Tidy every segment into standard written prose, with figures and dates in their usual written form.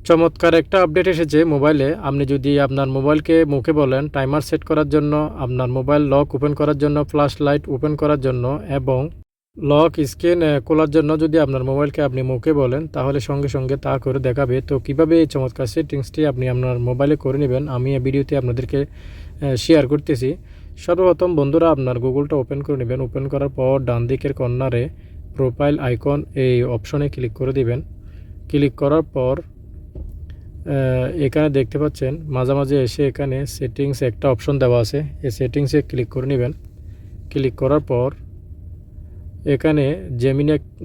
চমৎকার একটা আপডেট এসেছে মোবাইলে। আপনি যদি আপনার মোবাইলকে মুখে বলেন টাইমার সেট করার জন্য, আপনার মোবাইল লক ওপেন করার জন্য, ফ্ল্যাশ লাইট ওপেন করার জন্য এবং লক স্ক্রিন খোলার জন্য যদি আপনার মোবাইলকে আপনি মুখে বলেন, তাহলে সঙ্গে সঙ্গে তা করে দেখাবে। তো কিভাবে এই চমৎকার সেটিংসটি আপনি আপনার মোবাইলে করে নেবেন, আমি এই ভিডিওতে আপনাদেরকে শেয়ার করতেছি। সর্বপ্রথম বন্ধুরা, আপনার গুগলটা ওপেন করে নেবেন। ওপেন করার পর ডান দিকের কর্নারে প্রোফাইল আইকন এই অপশনে ক্লিক করে দিবেন। ক্লিক করার পর এখানে দেখতে পাচ্ছেন মাঝামাঝি এসে এখানে সেটিংস একটা অপশন দেওয়া আছে, এই সেটিংসে ক্লিক করে নেবেন। ক্লিক করার পর এখানে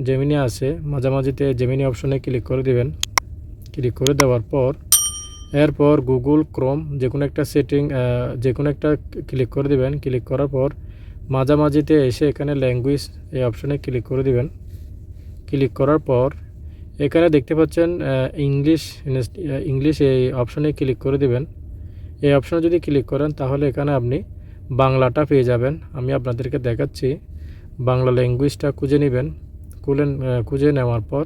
জেমিনি আছে, মাঝামাঝিতে জেমিনি অপশনে ক্লিক করে দিবেন। ক্লিক করে দেওয়ার পর এরপর গুগল ক্রোম যে কোনো একটা ক্লিক করে দিবেন। ক্লিক করার পর মাঝামাঝিতে এসে এখানে ল্যাঙ্গুয়েজ এই অপশনে ক্লিক করে দিবেন। ক্লিক করার পর এখানে দেখতে পাচ্ছেন ইংলিশ এই অপশনে ক্লিক করে দিবেন। এই অপশনে যদি ক্লিক করেন তাহলে এখানে আপনি বাংলাটা পেয়ে যাবেন। আমি আপনাদেরকে দেখাচ্ছি। বাংলা ল্যাঙ্গুয়েজটা খুঁজে নেবেন। খুঁজে নেওয়ার পর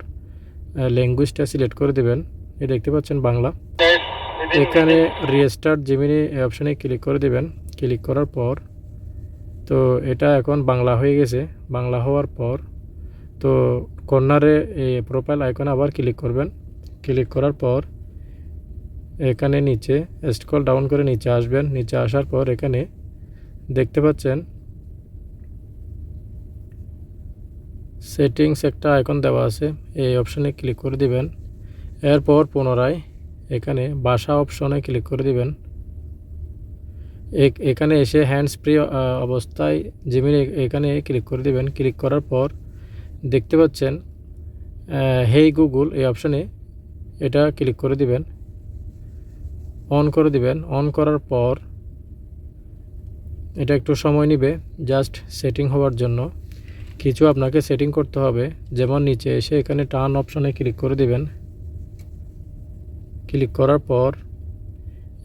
ল্যাঙ্গুয়েজটা সিলেক্ট করে দেবেন। এই দেখতে পাচ্ছেন বাংলা। এখানে রিস্টার্ট জেমিনি অপশনে ক্লিক করে দেবেন। ক্লিক করার পর তো এটা এখন বাংলা হয়ে গেছে। বাংলা হওয়ার পর তো কর্নারে এই প্রোফাইল আইকনে আবার ক্লিক করবেন। ক্লিক করার পর এখানে নিচে স্ক্রল ডাউন করে নিচে আসবেন। নিচে আসার পর এখানে দেখতে পাচ্ছেন সেটিংস একটা আইকন দেওয়া আছে, এই অপশনে ক্লিক করে দিবেন। এরপর পুনরায় এখানে ভাষা অপশনে ক্লিক করে দিবেন। এখানে এসে হ্যান্ডস ফ্রি অবস্থায় জেমিনি এখানে ক্লিক করে দিবেন। ক্লিক করার পর দেখতে পাচ্ছেন হেই গুগল এই অপশনে এটা ক্লিক করে দিবেন, অন করে দিবেন। অন করার পর এটা একটু সময় নেবে জাস্ট সেটিং হওয়ার জন্য। কিছু আপনাকে সেটিং করতে হবে, যেমন নিচে এসে এখানে টার্ন অপশনে ক্লিক করে দিবেন। ক্লিক করার পর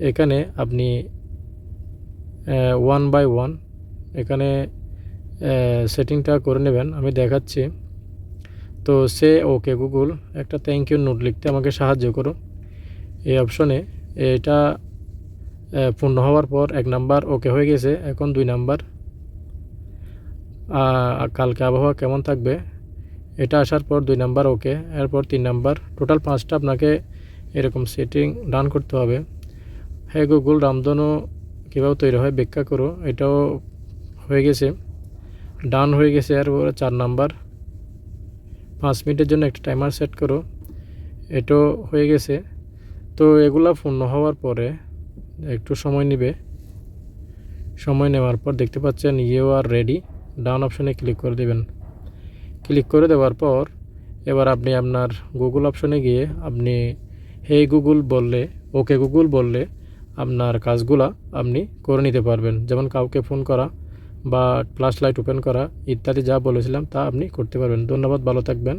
এখানে আপনি 1 বাই 1 এখানে সেটিংটা করে নেবেন। আমি দেখাচ্ছি। তো ওকে গুগল একটা থ্যাংক ইউ নোট লিখতে আমাকে সাহায্য করো এই অপশনে। এটা পূর্ণ হওয়ার পর 1 নাম্বার ওকে হয়ে গেছে। এখন 2 নাম্বার, কালকে আবহাওয়া কেমন থাকবে এটা আসার পর 2 নাম্বার ওকে। এরপর 3 নাম্বার, টোটাল 5টা আপনাকে এরকম সেটিং ডান করতে হবে। হ্যাঁ গুগল রামধনু কীভাবে তৈরি হয় ব্যাখ্যা করো, এটাও হয়ে গেছে, ডান হয়ে গেছে। এরপর 4 নাম্বার 5 মিনিটের জন্য একটা টাইমার সেট করো, এটাও হয়ে গেছে। তো এগুলা পূর্ণ হওয়ার পরে একটু সময় নেবে। সময় নেওয়ার পর দেখতে পাচ্ছেন ইউ আর রেডি, ডান অপশনে ক্লিক করে দেবেন। ক্লিক করে দেওয়ার পর এবার আপনি আপনার গুগল অপশনে গিয়ে আপনি হেই গুগল বললে, ওকে গুগল বললে আপনার কাজগুলা আপনি করে নিতে পারবেন। যেমন কাউকে ফোন করা বা ফ্ল্যাশ লাইট ওপেন করা ইত্যাদি যা বলেছিলাম তা আপনি করতে পারবেন। ধন্যবাদ, ভালো থাকবেন।